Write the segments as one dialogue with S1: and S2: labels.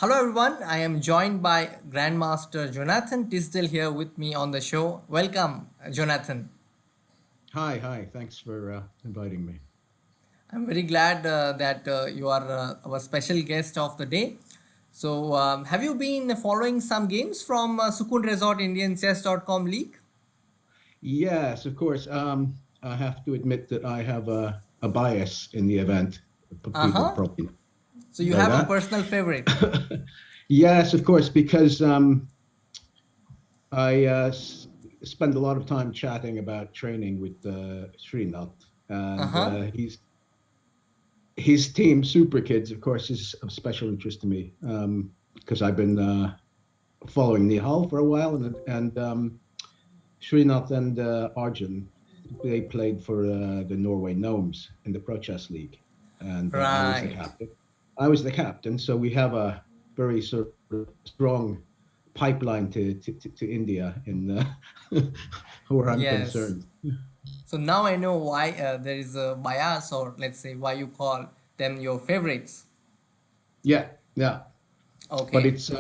S1: Hello everyone, I am joined by Grandmaster Jonathan Tisdale here with me on the show. Welcome, Jonathan.
S2: Hi. Thanks for inviting me.
S1: I'm very glad that you are our special guest of the day. So, have you been following some games from Sukooon Resort Indian Chess.com League?
S2: Yes, of course. I have to admit that I have a bias in the event.
S1: Uh
S2: People
S1: huh.
S2: probably
S1: So, you
S2: know
S1: have a
S2: that.
S1: personal favorite.
S2: Yes, of course, because I spend a lot of time chatting about training with Srinath,
S1: Uh
S2: and
S1: huh.
S2: his team, Super Kids, of course, is of special interest to me because I've been following Nihal for a while, and Srinath and Arjun, they played for the Norway Gnomes in the Pro Chess League, and I was the
S1: Right.
S2: captain. So we have a very sort of strong pipeline to India in where I'm
S1: Yes.
S2: concerned.
S1: So, now I know why there is a bias, or let's say why you call them your favorites.
S2: Yeah. But
S1: Okay.
S2: it's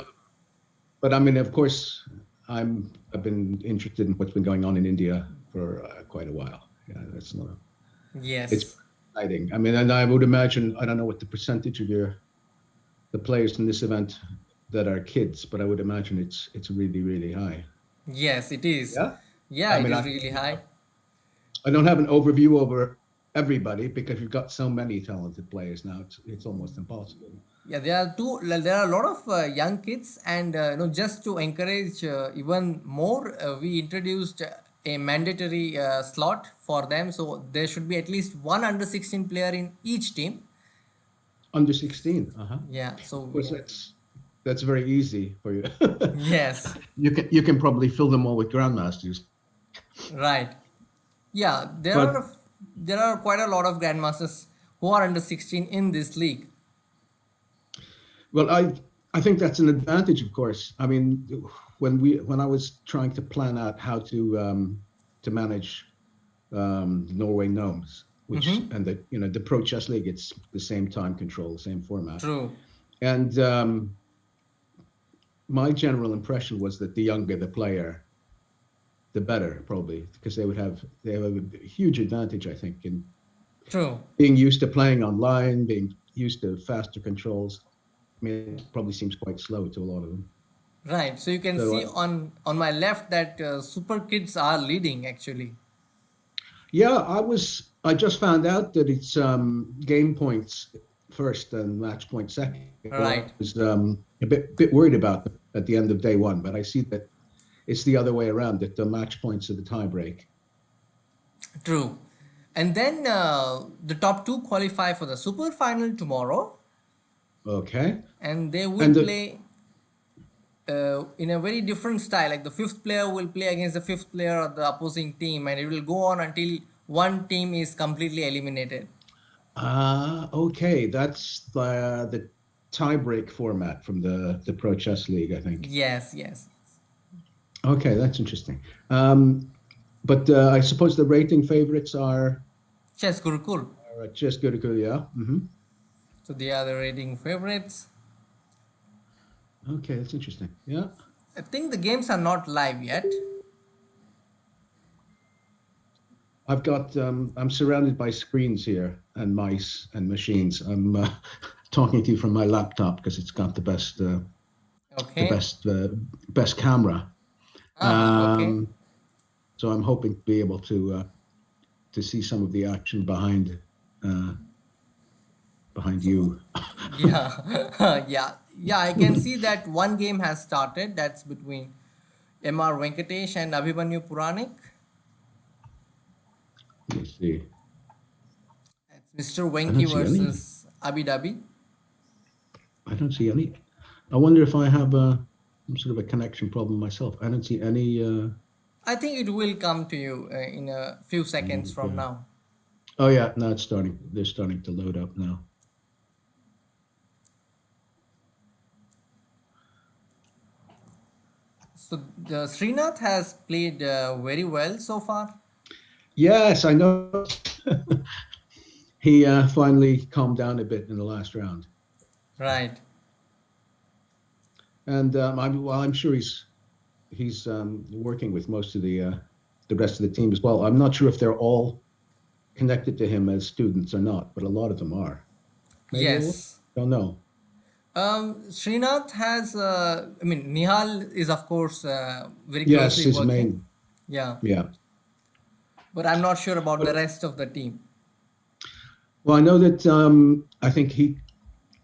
S2: but I mean, of course, I've been interested in what's been going on in India for quite a while. Yeah, that's not. It's
S1: Yes.
S2: exciting. I mean, and I would imagine I don't know what the percentage of the players in this event that are kids, but I would imagine it's really high.
S1: Yes, it is.
S2: Yeah.
S1: Yeah,
S2: I
S1: it
S2: mean,
S1: is really high.
S2: I don't have an overview over everybody because we've got so many talented players now. It's almost impossible.
S1: Yeah, there are a lot of young kids, and just to encourage even more, we introduced a mandatory slot for them. So there should be at least one under 16 player in each team.
S2: Under 16. Uh-huh.
S1: Yeah.
S2: Of
S1: So
S2: course, that's very easy for you.
S1: yes,
S2: You can probably fill them all with grandmasters.
S1: right. Yeah,
S2: But
S1: there are quite a lot of grandmasters who are under 16 in this league.
S2: well, I think that's an advantage, of course. I mean, when I was trying to plan out how to manage Norway Gnomes, which
S1: Mm-hmm.
S2: and the Pro Chess League, it's the same time control, the same format.
S1: True.
S2: And my general impression was that the younger the player, the better, probably, because they have a huge advantage, I think, in
S1: True.
S2: being used to playing online, being used to faster controls. I mean, it probably seems quite slow to a lot of them.
S1: Right. So you can
S2: So
S1: see on my left that super kids are leading actually.
S2: yeah, I just found out that it's game points first and match point second. I
S1: Right.
S2: was a bit worried about them at the end of day one, but I see that it's the other way around, that the match points are the tiebreak.
S1: True. And then the top two qualify for the super final tomorrow,
S2: Okay.
S1: and they will
S2: And the
S1: play in a very different style. Like the fifth player will play against the fifth player of the opposing team, and it will go on until one team is completely eliminated.
S2: okay, that's the tiebreak format from the Pro Chess League, I think.
S1: Yes, yes.
S2: Okay, that's interesting. But I suppose the rating favorites
S1: Chess Gurukul.
S2: are just good, yeah.
S1: So they are the rating favorites.
S2: Okay, that's interesting. Yeah.
S1: I think the games are not live yet.
S2: I'm surrounded by screens here and mice and machines. I'm talking to you from my laptop because it's got the
S1: Okay.
S2: best camera.
S1: Okay.
S2: Um, so I'm hoping to be able to see some of the action uh, behind
S1: So
S2: you.
S1: yeah, yeah. I can see that one game has started. That's between M.R. Venkatesh and Abhimanyu Puranik.
S2: Let me see.
S1: It's Mr.
S2: I don't
S1: Venki
S2: see any.
S1: versus Abidabi.
S2: I don't see any. I wonder if I have some sort of a connection problem myself. I don't see any.
S1: I think it will come to you in a few seconds from
S2: Okay.
S1: now.
S2: Oh yeah, now it's starting. They're starting to load up now.
S1: So the Srinath has played very well so far.
S2: Yes, I know. He finally calmed down a bit in the last round.
S1: Right.
S2: And I'm sure he's working with most of the rest of the team as well. I'm not sure if they're all connected to him as students or not, but a lot of them are. Maybe all of them?
S1: Yes.
S2: Don't know.
S1: Srinath has, I mean, Nihal is of course very
S2: Yes,
S1: closely
S2: his
S1: working.
S2: main.
S1: Yeah,
S2: Yeah.
S1: but I'm not sure about the
S2: But,
S1: rest of the team.
S2: well, I know that I think he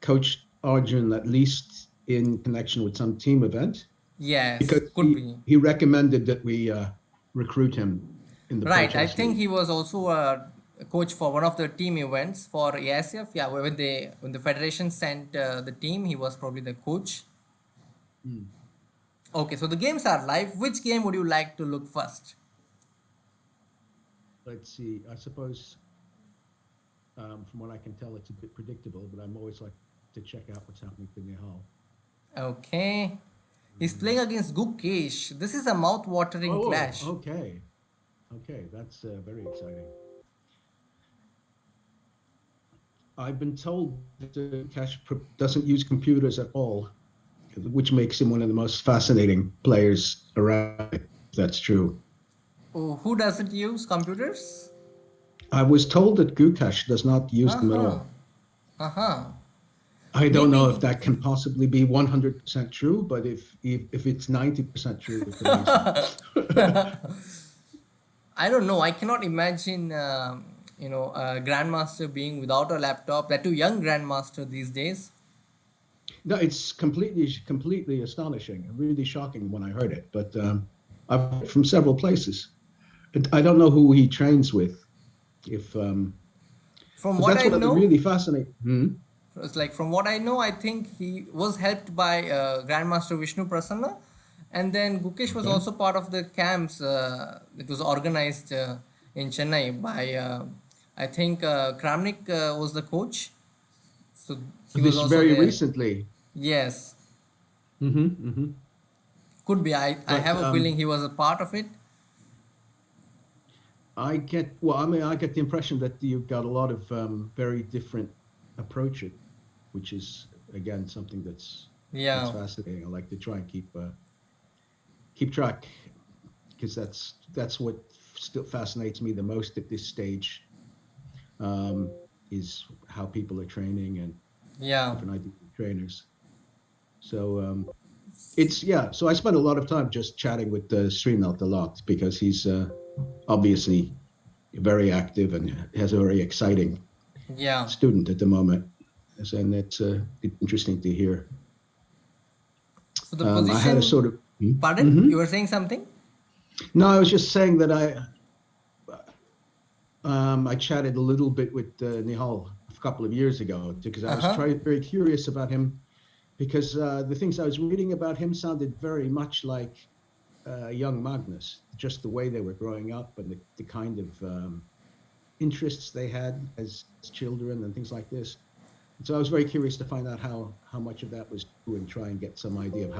S2: coached Arjun at least in connection with some team event
S1: Yes,
S2: because
S1: could be.
S2: he recommended that we recruit him in the
S1: Right. I
S2: Prochess
S1: think
S2: League.
S1: he was also a coach for one of the team events for ASF. Yeah, when the federation sent the team, he was probably the coach.
S2: Hmm.
S1: Okay, so the games are live. Which game would you like to look first?
S2: Let's see. I suppose from what I can tell, it's a bit predictable, but I'm always like to check out what's happening to Nihal.
S1: Okay. He's playing
S2: Um,
S1: against Gukesh. This is a mouth-watering
S2: oh,
S1: clash.
S2: okay. Okay, that's very exciting. I've been told that doesn't use computers at all, which makes him one of the most fascinating players around. If that's true.
S1: Oh, who doesn't use computers?
S2: I was told that Gukash does not use them at
S1: Uh-huh.
S2: all.
S1: Uh-huh.
S2: I don't know if
S1: Maybe
S2: that can possibly be 100% true, but if it's 90% true, it's amazing.
S1: I don't know. I cannot imagine a grandmaster being without a laptop. That too young grandmaster these days.
S2: No, it's completely astonishing, really shocking when I heard it. But I've heard it from several places. I don't know who he trains with. If
S1: From
S2: but
S1: what
S2: that's
S1: I
S2: what
S1: know,
S2: really fascinates.
S1: it's like from what I know, I think he was helped by Grandmaster Vishnu Prasanna, and then Gukesh was
S2: Okay,
S1: also part of the camps. It was organized in Chennai by I think Kramnik was the coach, so he was
S2: this
S1: also
S2: very
S1: there.
S2: recently.
S1: Yes,
S2: Hmm.
S1: could be. I
S2: But
S1: have a feeling he was a part of it.
S2: I mean, I get the impression that you've got a lot of very different approaches, which is again something that's
S1: Yeah,
S2: fascinating. I like to try and keep track because that's what still fascinates me the most at this stage um, is how people are training and
S1: yeah.
S2: different ideas of trainers. So it's yeah. So I spend a lot of time just chatting with Srinath a lot because he's obviously very active and has a very exciting
S1: Yeah.
S2: student at the moment. And it's interesting to hear.
S1: So the
S2: I had a
S1: position,
S2: sort of.
S1: pardon,
S2: Mm-hmm.
S1: you were saying something?
S2: No, I was just saying that I chatted a little bit with Nihal a couple of years ago because I
S1: Uh
S2: was
S1: huh.
S2: very curious about him because the things I was reading about him sounded very much like young Magnus, just the way they were growing up and the kind of interests they had as children and things like this. And so I was very curious to find out how much of that was true and try and get some idea of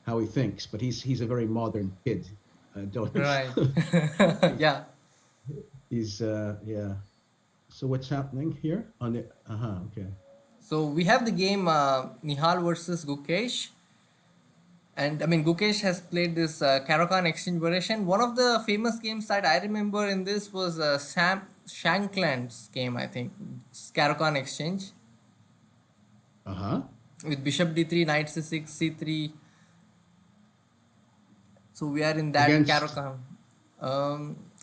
S2: how he thinks. But he's a very modern kid. Don't
S1: Right. Yeah.
S2: he's yeah. So what's happening here on the? Okay.
S1: So we have the game Nihal versus Gukesh. And I mean, Gukesh has played this Karakan Exchange variation. One of the famous games that I remember in this was Shankland's game, I think. Karakan Exchange
S2: Uh-huh.
S1: with Bishop d3, Knight c6, c3. So we are in that
S2: Against.
S1: Karakan.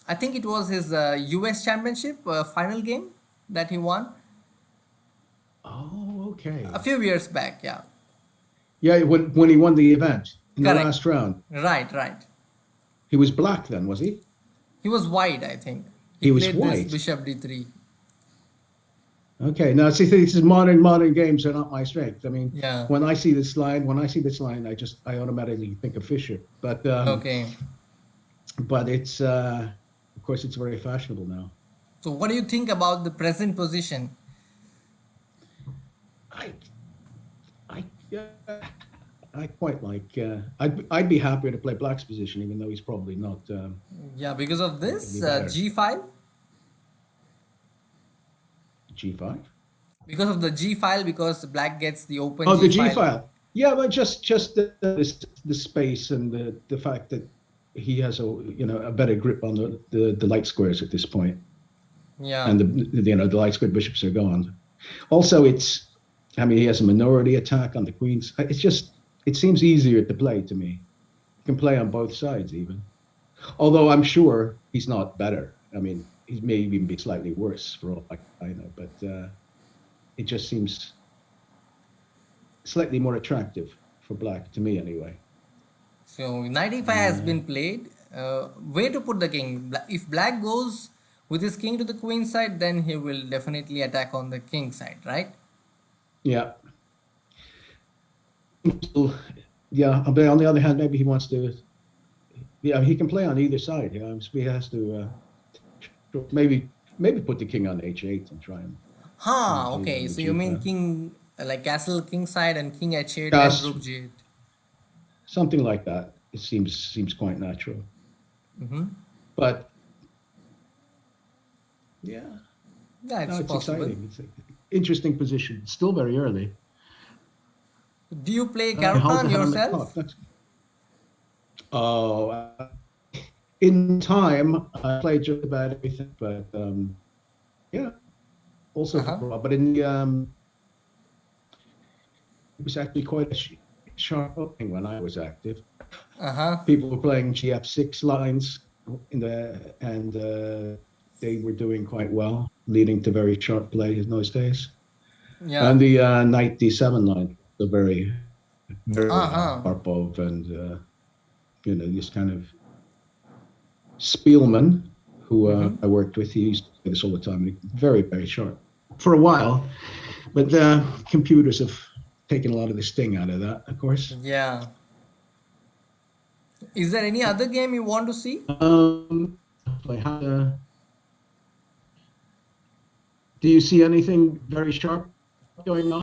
S1: I think it was his US Championship final game that he won
S2: Oh,
S1: a
S2: okay.
S1: few years back. Yeah,
S2: Yeah, when he won the event in the
S1: correct.
S2: last round,
S1: Right, right.
S2: he was black then, was he?
S1: He was wide, I think. He
S2: He was
S1: played this
S2: white.
S1: Bishop d3.
S2: Okay. Now, see, these is modern games are not my strength. I mean,
S1: Yeah.
S2: when I see this line, I automatically think of Fisher.
S1: Okay.
S2: But it's of course it's very fashionable now.
S1: So what do you think about the present position?
S2: I I I quite like. I'd be happier to play Black's position, even though he's probably
S1: Yeah, because of
S2: not any
S1: this
S2: better.
S1: G file.
S2: G5.
S1: Because of the G file, because black gets the open
S2: Oh, the
S1: G
S2: G
S1: file.
S2: file. Yeah, but just the space and the fact that he has a better grip on the light squares at this point,
S1: Yeah.
S2: and the light square bishops are gone. Also, I mean, he has a minority attack on the queens. It seems easier to play to me. You can play on both sides even. Although I'm sure he's not better. I mean, he may even be slightly worse for all I know, but it just seems slightly more attractive for black to me anyway.
S1: So knight e5 has
S2: Uh,
S1: been played. Where to put the king? If black goes with his king to the queen side, then he will definitely attack on the king side, right?
S2: yeah, so, yeah. But on the other hand, maybe he wants to. Yeah, he can play on either side. Yeah, so he has to maybe put the king on h8 and try and
S1: Huh,
S2: take
S1: okay.
S2: on the
S1: So you mean
S2: g-file.
S1: king, like castle king side and king h8 and
S2: Yes,
S1: rook g8.
S2: something like that. It seems quite natural.
S1: Mm-hmm.
S2: But yeah,
S1: Yeah,
S2: no,
S1: it's
S2: it's
S1: possible.
S2: exciting. It's an interesting position. It's still very early.
S1: Do you play
S2: How's
S1: Carotan
S2: ahead on the clock?
S1: yourself?
S2: Oh, in time, I played just about everything, but yeah, also for
S1: Uh-huh.
S2: a while. But in the it was actually quite a sharp opening when I was active.
S1: Uh-huh.
S2: People were playing GF6 lines and they were doing quite well, leading to very sharp play in those days.
S1: Yeah.
S2: And the knight d7 line, the very
S1: Uh-huh.
S2: sharp of and this kind of Spielman, who
S1: Mm-hmm.
S2: I worked with. He used to play this all the time. Very sharp for a while, but computers have taken a lot of the sting out of that, of course.
S1: Yeah. Is there any other game you want to see?
S2: I had, do you see anything very sharp going on?